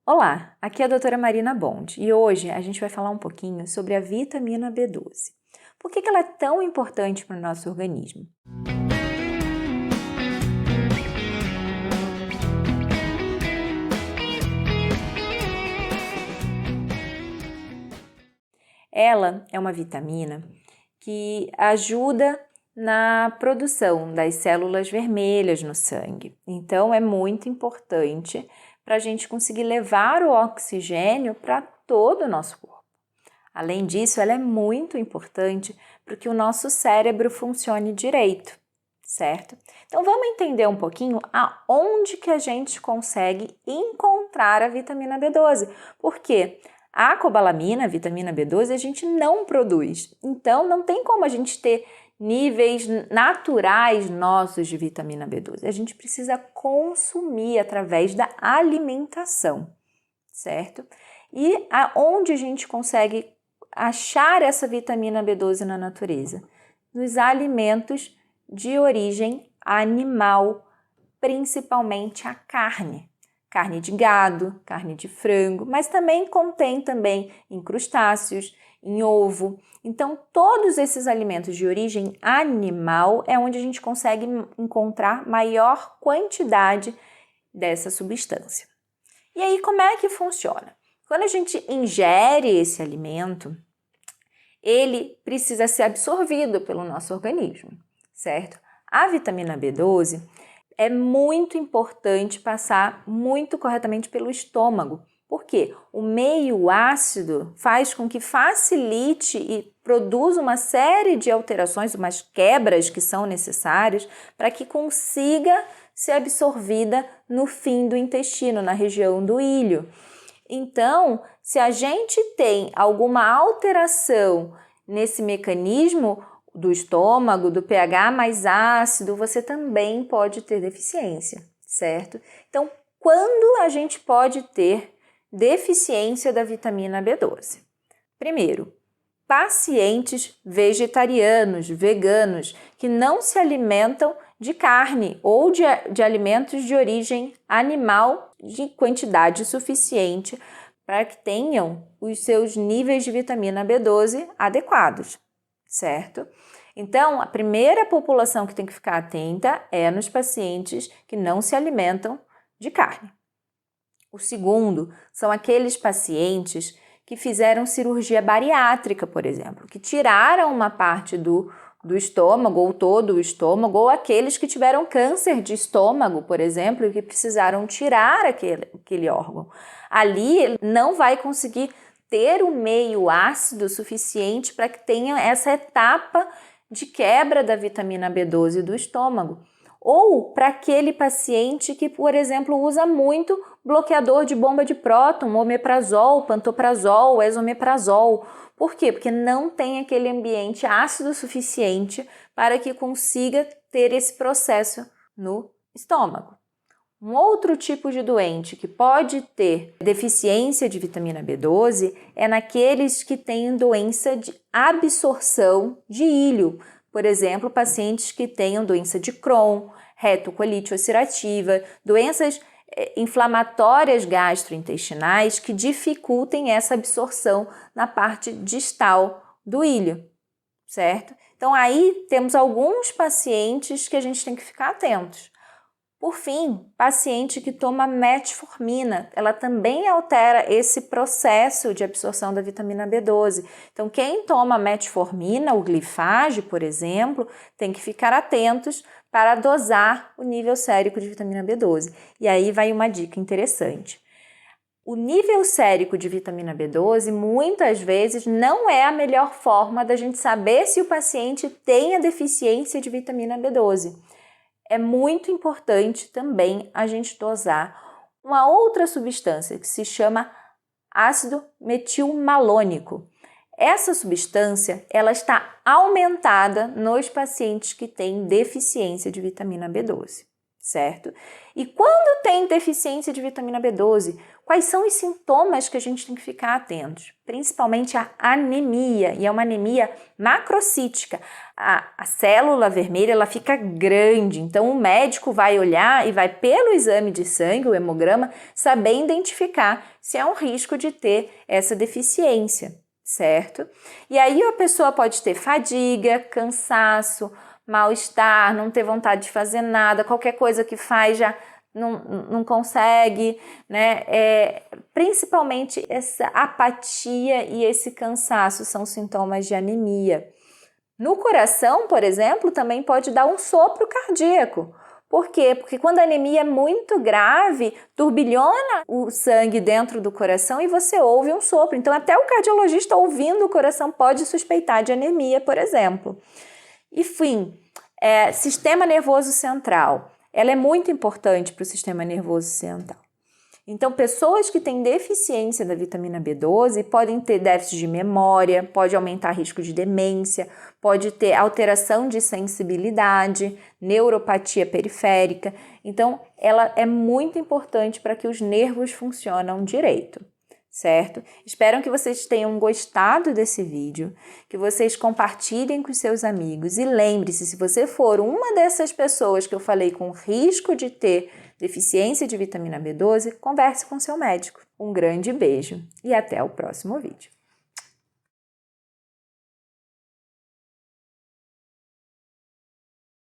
Olá, aqui é a doutora Marina Bond e hoje a gente vai falar um pouquinho sobre a vitamina B12. Por que ela é tão importante para o nosso organismo? Ela é uma vitamina que ajuda na produção das células vermelhas no sangue. Então, é muito importante para a gente conseguir levar o oxigênio para todo o nosso corpo. Além disso, ela é muito importante para que o nosso cérebro funcione direito, certo? Então, vamos entender um pouquinho aonde que a gente consegue encontrar a vitamina B12. Por quê? A cobalamina, a vitamina B12, a gente não produz. Então, não tem como a gente ter níveis naturais nossos de vitamina B12. A gente precisa consumir através da alimentação, certo? E aonde a gente consegue achar essa vitamina B12 na natureza? Nos alimentos de origem animal, principalmente a carne. Carne de gado, carne de frango, mas também contém em crustáceos, em ovo. Então, todos esses alimentos de origem animal é onde a gente consegue encontrar maior quantidade dessa substância. E aí, como é que funciona? Quando a gente ingere esse alimento, ele precisa ser absorvido pelo nosso organismo, certo? A vitamina B12 é muito importante passar muito corretamente pelo estômago, porque o meio ácido faz com que facilite e produza uma série de alterações, umas quebras que são necessárias para que consiga ser absorvida no fim do intestino, na região do íleo. Então, se a gente tem alguma alteração nesse mecanismo do estômago, do pH mais ácido, você também pode ter deficiência, certo? Então, quando a gente pode ter deficiência da vitamina B12? Primeiro, pacientes vegetarianos, veganos, que não se alimentam de carne ou de alimentos de origem animal de quantidade suficiente para que tenham os seus níveis de vitamina B12 adequados, certo? Então, a primeira população que tem que ficar atenta é nos pacientes que não se alimentam de carne. O segundo são aqueles pacientes que fizeram cirurgia bariátrica, por exemplo, que tiraram uma parte do estômago ou todo o estômago, ou aqueles que tiveram câncer de estômago, por exemplo, e que precisaram tirar aquele órgão. Ali ele não vai conseguir ter o meio ácido suficiente para que tenha essa etapa de quebra da vitamina B12 do estômago. Ou para aquele paciente que, por exemplo, usa muito bloqueador de bomba de próton, omeprazol, pantoprazol, esomeprazol. Por quê? Porque não tem aquele ambiente ácido suficiente para que consiga ter esse processo no estômago. Um outro tipo de doente que pode ter deficiência de vitamina B12 é naqueles que têm doença de absorção de íleo. Por exemplo, pacientes que tenham doença de Crohn, retocolite ulcerativa, doenças inflamatórias gastrointestinais que dificultem essa absorção na parte distal do íleo, certo? Então, aí temos alguns pacientes que a gente tem que ficar atentos. Por fim, paciente que toma metformina, ela também altera esse processo de absorção da vitamina B12. Então, quem toma metformina, o glifage, por exemplo, tem que ficar atentos para dosar o nível sérico de vitamina B12. E aí vai uma dica interessante. O nível sérico de vitamina B12, muitas vezes, não é a melhor forma da gente saber se o paciente tem a deficiência de vitamina B12. É muito importante também a gente dosar uma outra substância que se chama ácido metilmalônico. Essa substância ela está aumentada nos pacientes que têm deficiência de vitamina B12, certo? E quando tem deficiência de vitamina B12, Quais são os sintomas que a gente tem que ficar atentos? Principalmente a anemia, e é uma anemia macrocítica. A célula vermelha ela fica grande, então o médico vai olhar e vai pelo exame de sangue, o hemograma, saber identificar se é um risco de ter essa deficiência, certo? E aí a pessoa pode ter fadiga, cansaço, mal-estar, não ter vontade de fazer nada, qualquer coisa que faz já não consegue, né? Principalmente essa apatia e esse cansaço são sintomas de anemia. No coração, por exemplo, também pode dar um sopro cardíaco. Por quê? Porque quando a anemia é muito grave, turbilhona o sangue dentro do coração e você ouve um sopro. Então, até o cardiologista ouvindo o coração pode suspeitar de anemia, por exemplo. Enfim, sistema nervoso central. Ela é muito importante para o sistema nervoso central. Então, pessoas que têm deficiência da vitamina B12 podem ter déficit de memória, pode aumentar risco de demência, pode ter alteração de sensibilidade, neuropatia periférica. Então, ela é muito importante para que os nervos funcionem direito, certo? Espero que vocês tenham gostado desse vídeo, que vocês compartilhem com seus amigos e lembre-se, se você for uma dessas pessoas que eu falei com risco de ter deficiência de vitamina B12, converse com seu médico. Um grande beijo e até o próximo vídeo.